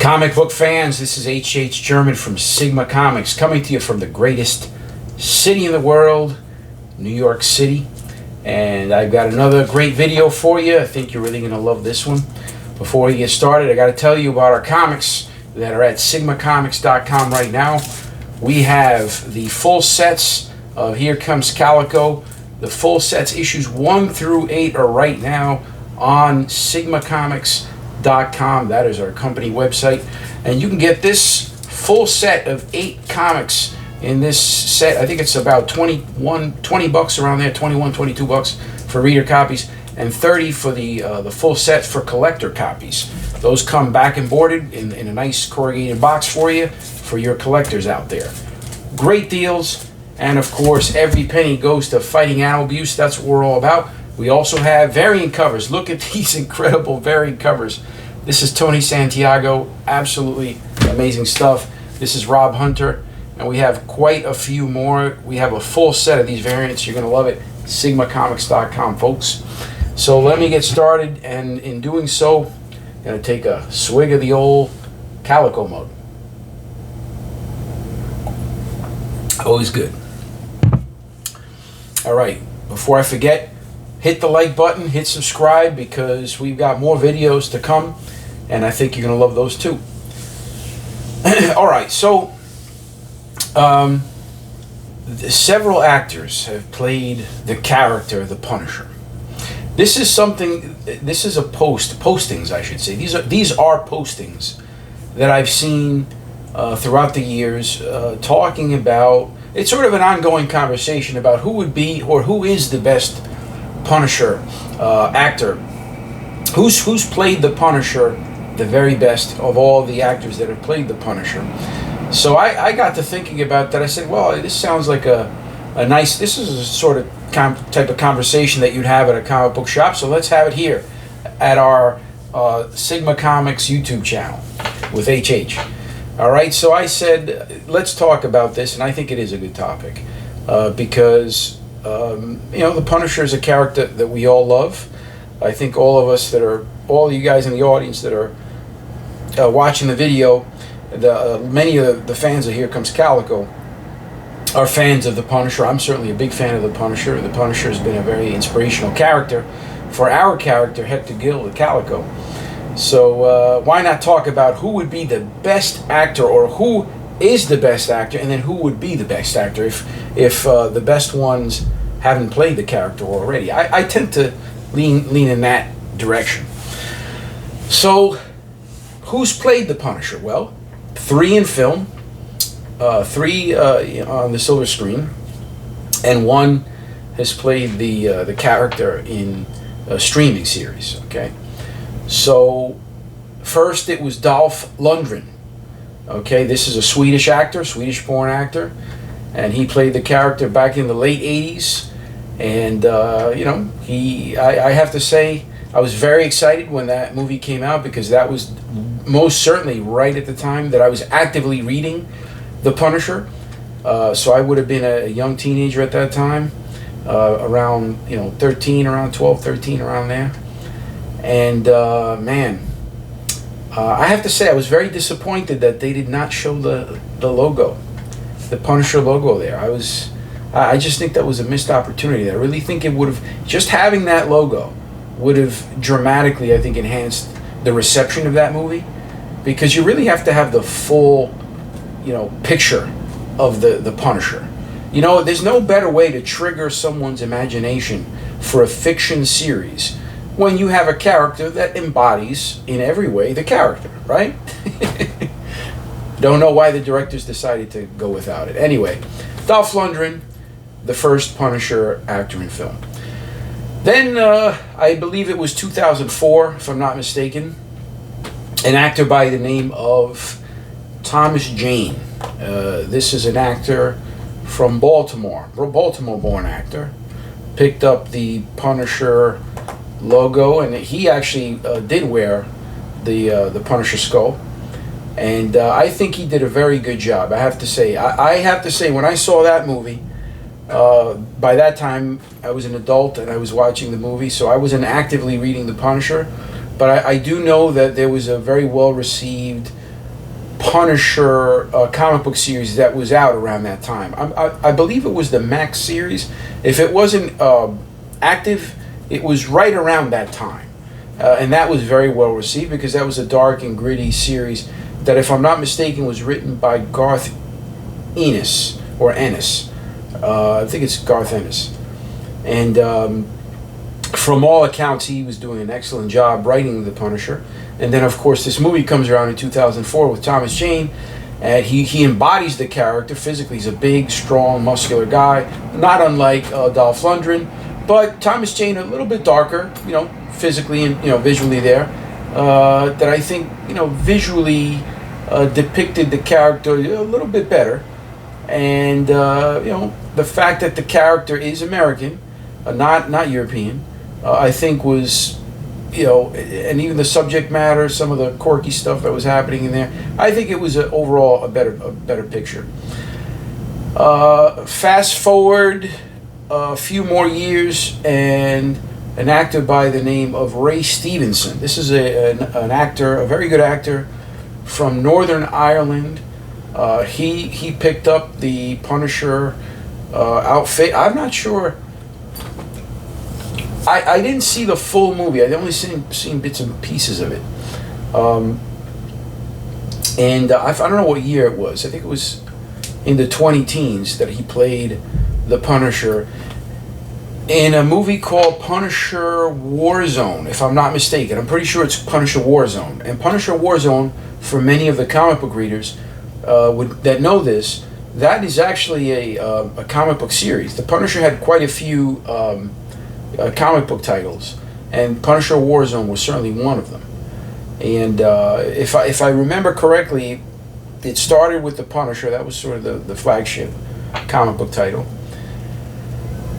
Comic book fans, this is H.H. German from Sigma Comics, coming to you from the greatest city in the world, New York City. And I've got another great video for you. I think you're really going to love this one. Before we get started, I got to tell you about our comics that are at sigmacomics.com right now. We have the full sets of Here Comes Calico. The full sets, issues 1 through 8, are right now on sigmacomics.com. That is our company website, and you can get this full set of 8 comics in this set. I think it's about 20 bucks around there, 21, 22 bucks for reader copies, and 30 for the full set for collector copies. Those come back and boarded in a nice corrugated box for you, for your collectors out there. Great deals, and of course every penny goes to fighting animal abuse. That's what we're all about. We also have variant covers. Look at these incredible variant covers. This is Tony Santiago, absolutely amazing stuff. This is Rob Hunter, and we have quite a few more. We have a full set of these variants. You're going to love it. sigmacomics.com, folks. So let me get started, and in doing so, I'm going to take a swig of the old Calico mug. Always good. All right, before I forget, hit the like button, hit subscribe, because we've got more videos to come, and I think you're going to love those too. Alright, so several actors have played the character, the Punisher. This is a postings I should say. These are postings that I've seen throughout the years, talking about, it's sort of an ongoing conversation about who would be, or who is the best Punisher actor. Who's played the Punisher the very best of all the actors that have played the Punisher. So I got to thinking about that. I said, well, this sounds like a nice, this is a sort of type of conversation that you'd have at a comic book shop, so let's have it here at our Sigma Comics YouTube channel with HH. Alright, so I said, let's talk about this, and I think it is a good topic, because the Punisher is a character that we all love. I think all of us all you guys in the audience that are watching the video, many of the fans of Here Comes Calico are fans of the Punisher. I'm certainly a big fan of the Punisher. The Punisher has been a very inspirational character for our character, Hector Gill, the Calico. So why not talk about who would be the best actor, or who is the best actor, and then who would be the best actor if the best ones haven't played the character already. I tend to lean in that direction. So who's played the Punisher? Well, 3 in film, 3 on the silver screen, and 1 has played the character in a streaming series. Okay, so first it was Dolph Lundgren. Okay, this is a Swedish actor, Swedish-born actor, and he played the character back in the late 80s. And I have to say, I was very excited when that movie came out, because that was most certainly right at the time that I was actively reading The Punisher. So I would have been a young teenager at that time, around 13, around 12, 13, around there. And man, I have to say I was very disappointed that they did not show the logo, the Punisher logo there. I just think that was a missed opportunity. I really think it would have, just having that logo would have dramatically, I think, enhanced the reception of that movie, because you really have to have the full, picture of the Punisher. There's no better way to trigger someone's imagination for a fiction series when you have a character that embodies in every way the character, right? Don't know why the directors decided to go without it. Anyway, Dolph Lundgren, the first Punisher actor in film. Then, I believe it was 2004, if I'm not mistaken, an actor by the name of Thomas Jane. This is an actor from Baltimore, Baltimore-born actor. Picked up the Punisher logo, and he actually did wear the Punisher skull. And I think he did a very good job, I have to say. I have to say, when I saw that movie, by that time I was an adult and I was watching the movie, so I wasn't actively reading The Punisher, but I do know that there was a very well received Punisher comic book series that was out around that time. I believe it was the Max series. If it wasn't active, it was right around that time. And that was very well received because that was a dark and gritty series that, if I'm not mistaken, was written by Garth Ennis, or Ennis. I think it's Garth Ennis. And from all accounts, he was doing an excellent job writing The Punisher. And then, of course, this movie comes around in 2004 with Thomas Jane. And he embodies the character physically. He's a big, strong, muscular guy, not unlike Dolph Lundgren. But Thomas Jane a little bit darker, physically and visually there. That I think visually depicted the character a little bit better. And the fact that the character is American, not European, I think was, and even the subject matter, some of the quirky stuff that was happening in there, I think it was overall a better picture. Fast forward a few more years, and an actor by the name of Ray Stevenson. This is an actor, a very good actor from Northern Ireland. He picked up the Punisher outfit. I'm not sure. I didn't see the full movie. I only seen bits and pieces of it. And I don't know what year it was. I think it was in the 20-teens that he played the Punisher in a movie called Punisher Warzone, if I'm not mistaken. I'm pretty sure it's Punisher Warzone. And Punisher Warzone, for many of the comic book readers that know this, that is actually a comic book series. The Punisher had quite a few comic book titles, and Punisher Warzone was certainly one of them. And if I remember correctly, it started with the Punisher. That was sort of the flagship comic book title.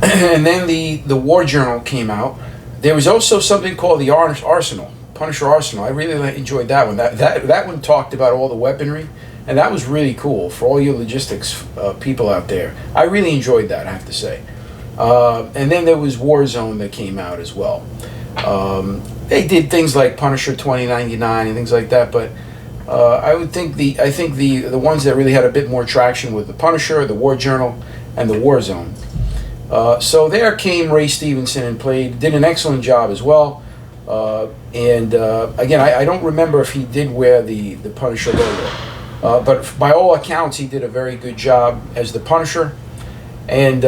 And then the War Journal came out. There was also something called the Arsenal, Punisher Arsenal. I really enjoyed that one. That one talked about all the weaponry, and that was really cool for all your logistics people out there. I really enjoyed that, I have to say. And then there was Warzone that came out as well. They did things like Punisher 2099 and things like that, but I think the ones that really had a bit more traction with the Punisher, the War Journal, and the Warzone. So there came Ray Stevenson and did an excellent job as well. And again, I don't remember if he did wear the Punisher logo, but by all accounts, he did a very good job as the Punisher. And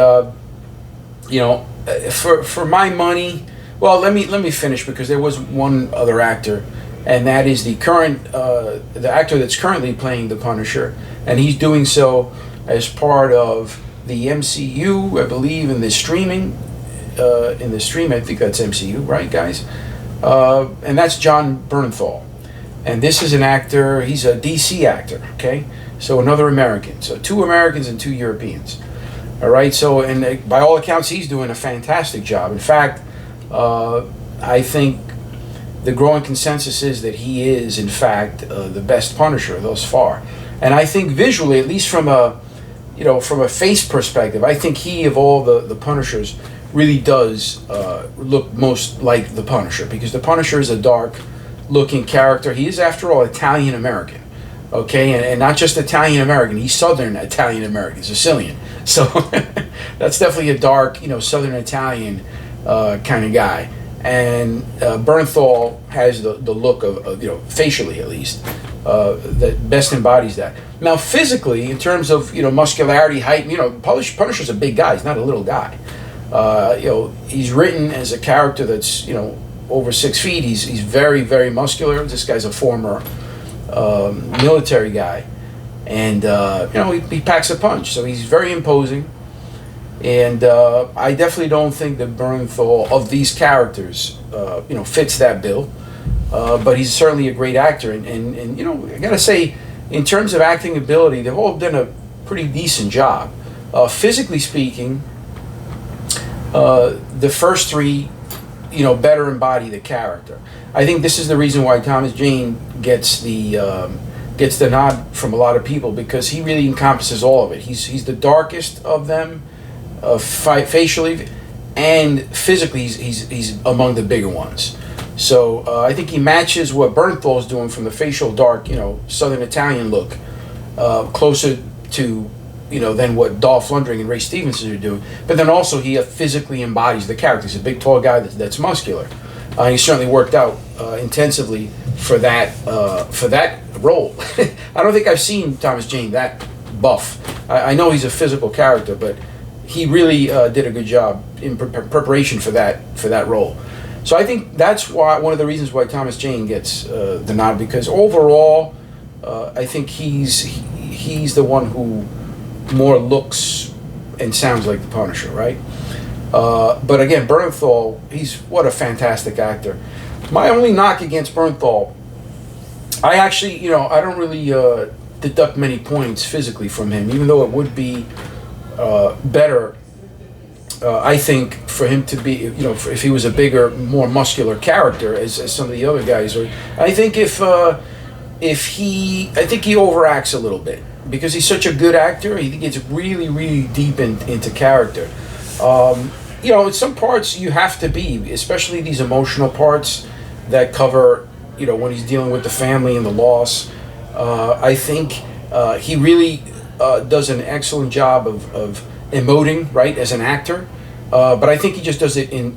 for my money, well, let me finish, because there was one other actor, and that is the actor that's currently playing the Punisher, and he's doing so as part of the MCU, I believe, in the streaming. I think that's MCU, right, guys? And that's Jon Bernthal. And this is an actor, he's a DC actor, okay? So another American. So 2 Americans and 2 Europeans. All right, so, and by all accounts, he's doing a fantastic job. In fact, I think the growing consensus is that he is, in fact, the best Punisher thus far. And I think visually, at least from a face perspective, I think he, of all the Punishers, really does look most like the Punisher, because the Punisher is a dark-looking character. He is, after all, Italian-American, okay? And not just Italian-American, he's Southern Italian-American, Sicilian. So that's definitely a dark, Southern Italian kind of guy. And Bernthal has the look of, facially at least, that best embodies that. Now, physically, in terms of, muscularity, height, Punisher's a big guy. He's not a little guy. He's written as a character that's, over 6 feet. He's very, very muscular. This guy's a former military guy. And, he packs a punch. So he's very imposing. And I definitely don't think that Bernthal, of these characters, fits that bill. But he's certainly a great actor. And I got to say, in terms of acting ability, they've all done a pretty decent job. Physically speaking, the first 3, better embody the character. I think this is the reason why Thomas Jane gets the nod from a lot of people, because he really encompasses all of it. He's the darkest of them, facially, and physically he's among the bigger ones. So I think he matches what Bernthal's doing from the facial dark, Southern Italian look, closer to, than what Dolph Lundgren and Ray Stevenson are doing. But then also he physically embodies the character. He's a big, tall guy that's muscular. He certainly worked out intensively for that role. I don't think I've seen Thomas Jane that buff. I know he's a physical character, but he really did a good job in preparation for that role. So I think that's one of the reasons why Thomas Jane gets the nod, because overall, I think he's the one who more looks and sounds like the Punisher, right? But again, Bernthal, what a fantastic actor. My only knock against Bernthal, I actually, I don't really deduct many points physically from him, even though it would be better, I think, for him to be, if he was a bigger, more muscular character as some of the other guys are. I think I think he overacts a little bit because he's such a good actor. He gets really, really deep into character. In some parts you have to be, especially these emotional parts that cover, when he's dealing with the family and the loss. I think he really does an excellent job of emoting, right, as an actor. But I think he just does it in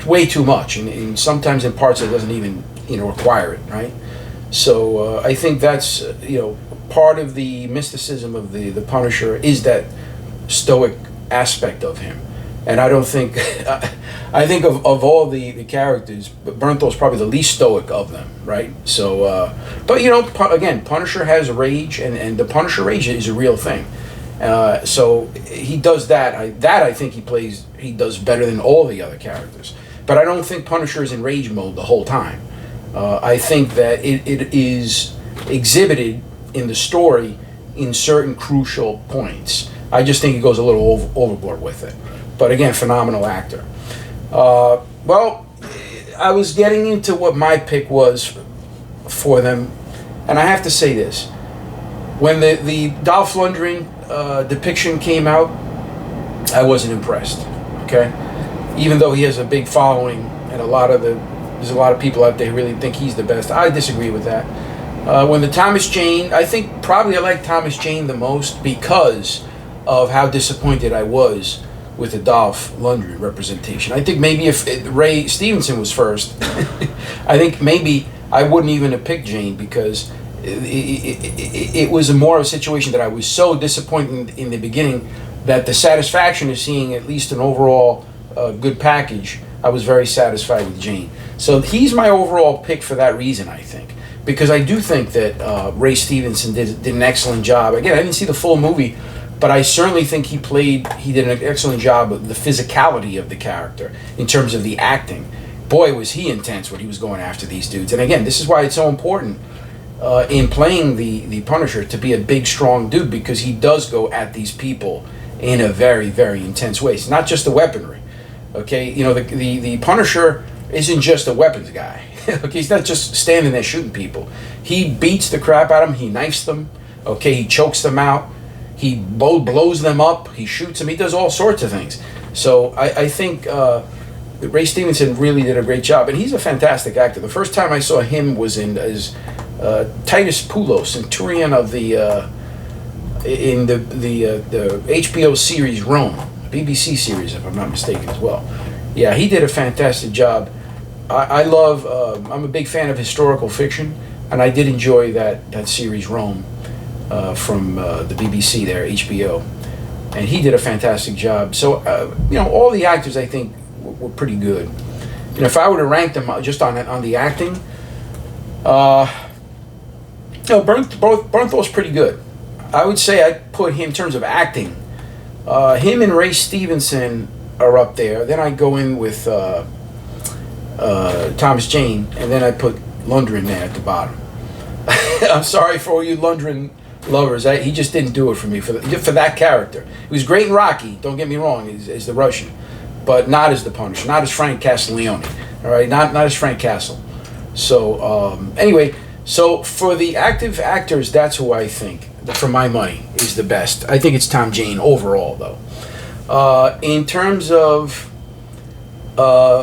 way too much, and sometimes in parts that doesn't even, require it, right? So I think that's, part of the mysticism of the Punisher is that stoic aspect of him. And I don't think, I think of all the characters, Bernthal's probably the least stoic of them, right? So, but again, Punisher has rage, and the Punisher rage is a real thing. So he does that. I think he does better than all the other characters. But I don't think Punisher is in rage mode the whole time. I think that it is exhibited in the story in certain crucial points. I just think he goes a little overboard with it. But again, phenomenal actor. Well, I was getting into what my pick was for them, and I have to say this. When the Dolph Lundgren depiction came out, I wasn't impressed, okay? Even though he has a big following and there's a lot of people out there who really think he's the best, I disagree with that. When the Thomas Jane, I think probably I like Thomas Jane the most because of how disappointed I was with the Dolph Lundgren representation. I think maybe if Ray Stevenson was first, I think maybe I wouldn't even have picked Jane, because it was more of a situation that I was so disappointed in the beginning that the satisfaction of seeing at least an overall good package, I was very satisfied with Jane. So he's my overall pick for that reason, I think. Because I do think that Ray Stevenson did an excellent job. Again, I didn't see the full movie, but I certainly think he did an excellent job of the physicality of the character in terms of the acting. Boy, was he intense when he was going after these dudes. And again, this is why it's so important in playing the Punisher to be a big, strong dude, because he does go at these people in a very, very intense way. It's not just the weaponry. Okay, the Punisher isn't just a weapons guy. Okay, he's not just standing there shooting people. He beats the crap out of them. He knifes them. Okay, he chokes them out. He blows them up. He shoots them. He does all sorts of things. So I think Ray Stevenson really did a great job, and he's a fantastic actor. The first time I saw him was as Titus Poulos, Centurion of in the HBO series Rome, BBC series, if I'm not mistaken, as well. Yeah, he did a fantastic job. I love. I'm a big fan of historical fiction, and I did enjoy that series Rome from the BBC there, HBO, and he did a fantastic job. So all the actors I think were pretty good. If I were to rank them just on the acting, Bernthal's pretty good. I would say I'd put him in terms of acting. Him and Ray Stevenson are up there. Then I go in with Thomas Jane, and then I put Lundgren there at the bottom. I'm sorry for all you Lundgren lovers. He just didn't do it for me for that character. He was great in Rocky. Don't get me wrong, as the Russian, but not as the Punisher, not as Frank Castiglione. All right, not as Frank Castle. So anyway, so for the active actors, that's who I think, for my money, is the best. I think it's Tom Jane overall, though. In terms of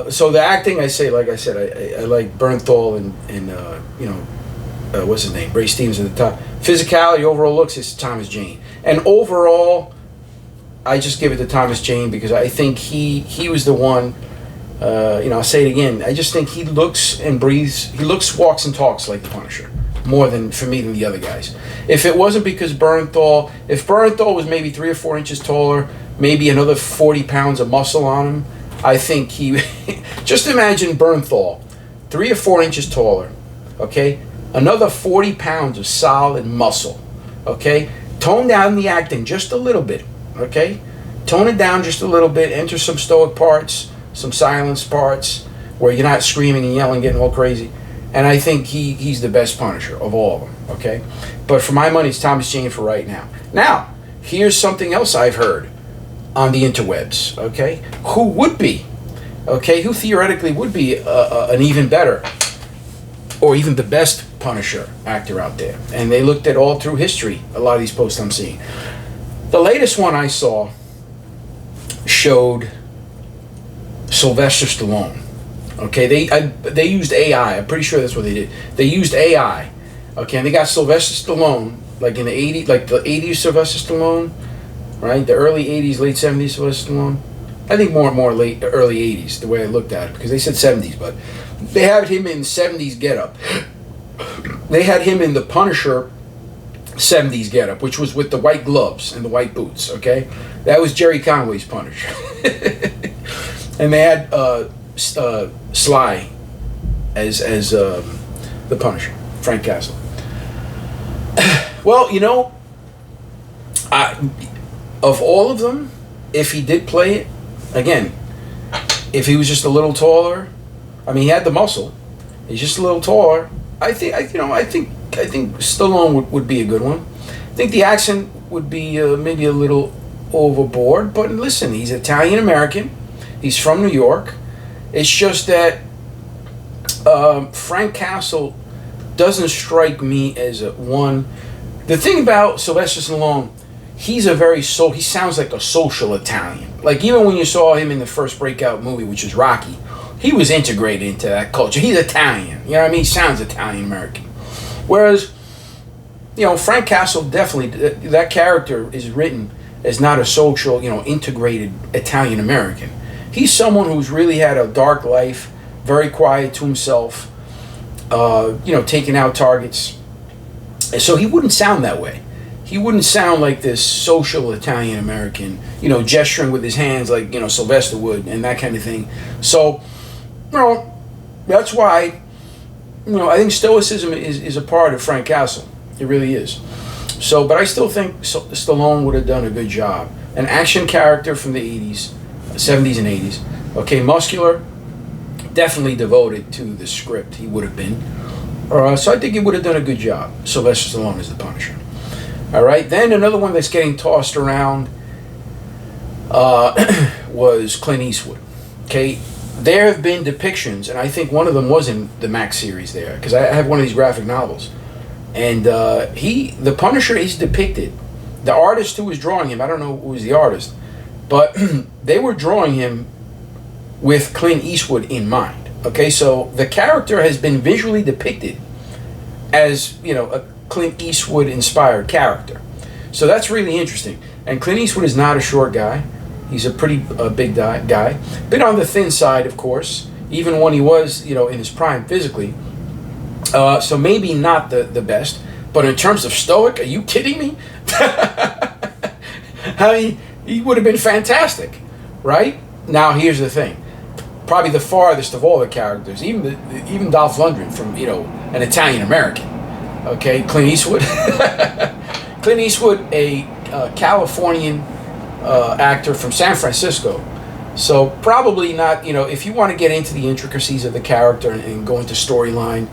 So the acting, I say, like I said, I like Bernthal and what's his name, Ray Stevens at the top. Physicality, overall looks, it's Thomas Jane, and overall, I just give it to Thomas Jane because I think he was the one. I'll say it again. I just think he looks and breathes. He looks, walks, and talks like the Punisher more than for me than the other guys. If it wasn't because Bernthal, if Bernthal was maybe 3 or 4 inches taller, maybe another 40 pounds of muscle on him, I think he. Just imagine Bernthal, 3 or 4 inches taller, okay? Another 40 pounds of solid muscle, okay? Tone down the acting just a little bit, okay? Tone it down just a little bit. Enter some stoic parts, some silence parts, where you're not screaming and yelling, getting all crazy. And I think he's the best Punisher of all of them, okay? But for my money, it's Thomas Jane for right now. Now, here's something else I've heard on the interwebs, okay? Who would be, okay? Who theoretically would be an even better or even the best Punisher actor out there? And they looked at all through history, a lot of these posts I'm seeing. The latest one I saw showed Sylvester Stallone. Okay, they used AI. I'm pretty sure that's what they did. They used AI. Okay, and they got Sylvester Stallone, like in the 80s, like the 80s Sylvester Stallone, right? The early 80s, late 70s Sylvester Stallone. I think more early 80s, the way I looked at it, because they said 70s, but they had him in 70s getup. They had him in the Punisher 70s getup, which was with the white gloves and the white boots, okay? That was Jerry Conway's Punisher. And they had Sly as the Punisher, Frank Castle. Well, of all of them, if he did play it, again, if he was just a little taller, I mean, he had the muscle. He's just a little taller. I think Stallone would be a good one. I think the accent would be maybe a little overboard, but listen, he's Italian American. He's from New York. It's just that Frank Castle doesn't strike me as one. The thing about Sylvester Stallone, he sounds like a social Italian. Like even when you saw him in the first breakout movie, which is Rocky, he was integrated into that culture. He's Italian. You know what I mean? He sounds Italian American. Whereas, Frank Castle definitely, that character is written as not a social, integrated Italian American. He's someone who's really had a dark life, very quiet to himself, taking out targets. And so he wouldn't sound that way. He wouldn't sound like this social Italian American, gesturing with his hands like, Sylvester would and that kind of thing. So, that's why, I think stoicism is a part of Frank Castle. It really is. So, but I still think Stallone would have done a good job. An action character from the 80s, 70s and 80s. Okay, muscular, definitely devoted to the script he would have been. So I think he would have done a good job. Sylvester Stallone is the Punisher. All right, then another one that's getting tossed around was Clint Eastwood. Okay, there have been depictions, and I think one of them was in the Max series there, because I have one of these graphic novels. And the Punisher is depicted. The artist who was drawing him, I don't know who was the artist, but they were drawing him with Clint Eastwood in mind. Okay, so the character has been visually depicted as, a Clint Eastwood inspired character. So that's really interesting. And Clint Eastwood is not a short guy. He's a pretty big guy. Bit on the thin side, of course, even when he was, in his prime physically. So maybe not the best. But in terms of stoic, are you kidding me? I mean, he would have been fantastic, right? Now, here's the thing. Probably the farthest of all the characters, even Dolph Lundgren from, an Italian American. Okay, Clint Eastwood. Clint Eastwood, a Californian actor from San Francisco. So probably not, if you want to get into the intricacies of the character and go into storyline,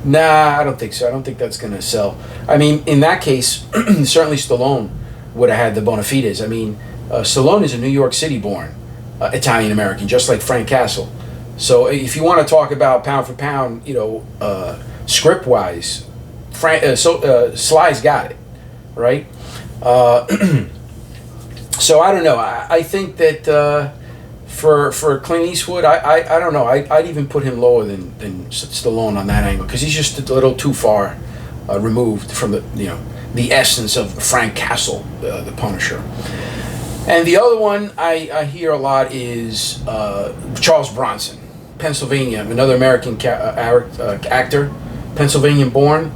nah, I don't think so. I don't think that's going to sell. I mean, in that case, certainly Stallone would have had the bona fides. I mean, Stallone is a New York City born Italian American, just like Frank Castle. So if you want to talk about pound for pound, script wise, Sly's got it, right? So I don't know. I think that for Clint Eastwood, I don't know. I'd even put him lower than Stallone on that angle because he's just a little too far removed from the essence of Frank Castle, the Punisher. And the other one I hear a lot is Charles Bronson, Pennsylvania, another American actor, Pennsylvania born.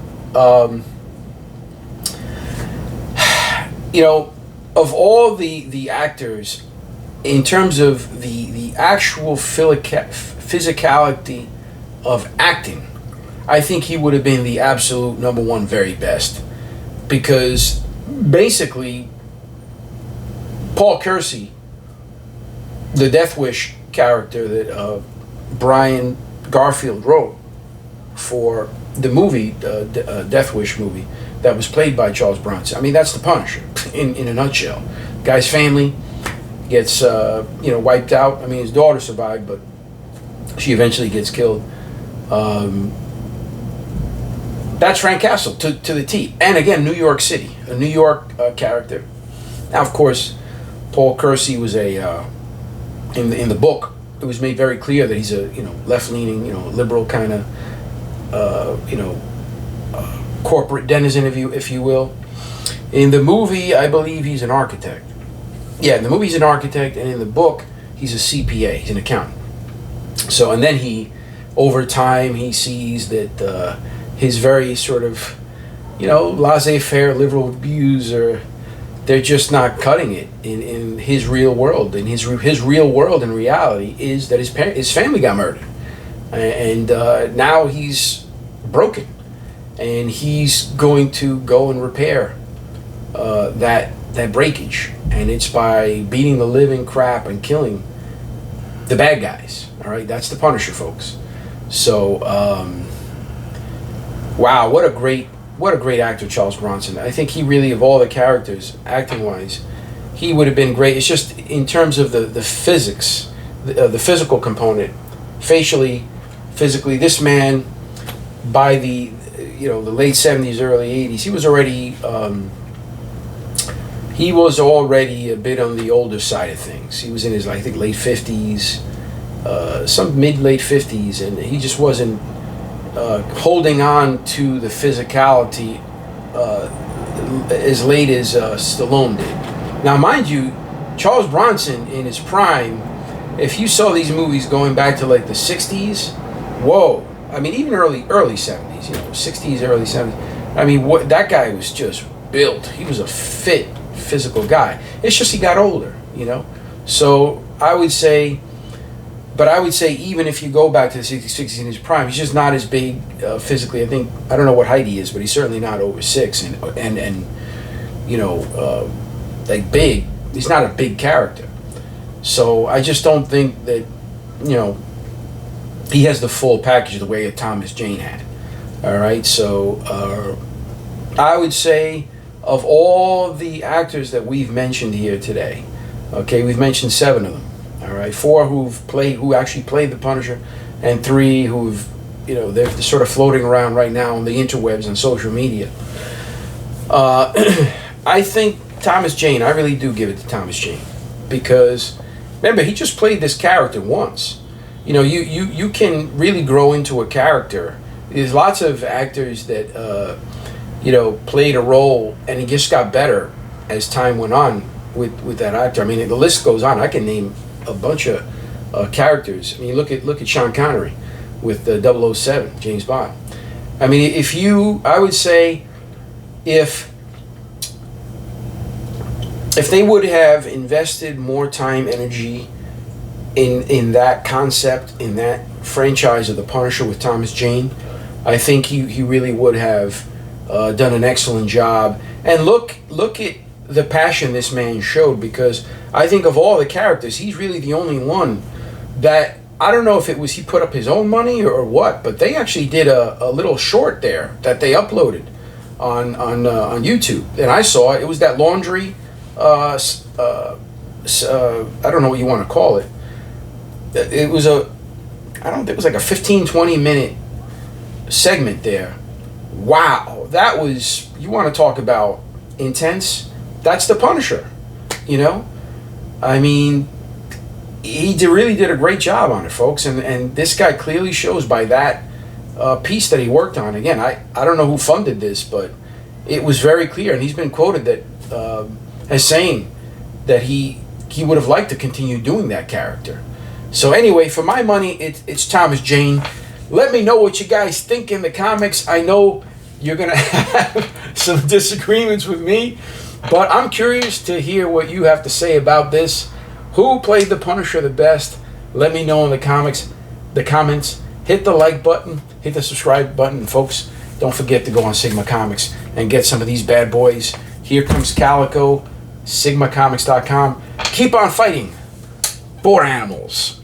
Of all the actors, in terms of the actual physicality of acting, I think he would have been the absolute number one very best. Because basically, Paul Kersey, the Death Wish character that Brian Garfield wrote for the movie, Death Wish movie, that was played by Charles Bronson. I mean, that's the Punisher in a nutshell. Guy's family gets wiped out. I mean, his daughter survived, but she eventually gets killed. That's Frank Castle to the T. And again, New York City, a New York character. Now, of course, Paul Kersey was in the book. It was made very clear that he's a left-leaning, liberal kind of corporate denizen, if you will. In the movie, I believe he's an architect. Yeah, in the movie he's an architect, and in the book he's a CPA. He's an accountant. So, and then over time, he sees that his very sort of, laissez-faire liberal views they're just not cutting it in his real world. And his real world and reality is that his family got murdered, and now he's broken, and he's going to go and repair that breakage, and it's by beating the living crap and killing the bad guys. All right, that's the Punisher, folks. So, wow, what a great actor Charles Bronson. I think he really, of all the characters, acting-wise, he would have been great. It's just in terms of the physics, the physical component, physically, this man, by the late 70s, early 80s, he was already a bit on the older side of things. He was in his, I think, late 50s, some mid-late 50s, and he just wasn't holding on to the physicality as late as Stallone did. Now, mind you, Charles Bronson in his prime, if you saw these movies going back to like the 60s, whoa. I mean, even early 70s, 60s, early 70s. I mean, that guy was just built. He was a fit, physical guy. It's just he got older, So I would say even if you go back to the 60s in his prime, he's just not as big physically. I don't know what height he is, but he's certainly not over 6 and like big. He's not a big character. So I just don't think that, he has the full package the way a Thomas Jane had. All right, so I would say of all the actors that we've mentioned here today, okay, we've mentioned 7 of them. All right, 4 who actually played the Punisher, and 3 who've, they're sort of floating around right now on the interwebs and social media. I think Thomas Jane, I really do give it to Thomas Jane, because remember, he just played this character once. You can really grow into a character. There's lots of actors that played a role and it just got better as time went on with that actor. I mean, the list goes on. I can name a bunch of characters. I mean, look at Sean Connery with 007, James Bond. I mean, I would say if they would have invested more time, energy in that concept, in that franchise of the Punisher with Thomas Jane, I think he really would have done an excellent job. And look at the passion this man showed, because I think of all the characters, he's really the only one that, I don't know if it was he put up his own money or what, but they actually did a little short there that they uploaded on YouTube, and I saw it. It was that laundry, I don't know what you want to call it. It was it was like a 15-20 minute segment there. Wow, that was, you want to talk about intense? That's the Punisher, I mean, really did a great job on it, folks. And this guy clearly shows by that piece that he worked on. Again, I don't know who funded this, but it was very clear, and he's been quoted that as saying that he would have liked to continue doing that character. So anyway, for my money, it's Thomas Jane. Let me know what you guys think in the comics. I know you're going to have some disagreements with me, but I'm curious to hear what you have to say about this. Who played the Punisher the best? Let me know in the comments. Hit the like button, hit the subscribe button, and folks, don't forget to go on Sigma Comics and get some of these bad boys. Here comes Calico, SigmaComics.com. Keep on fighting for animals.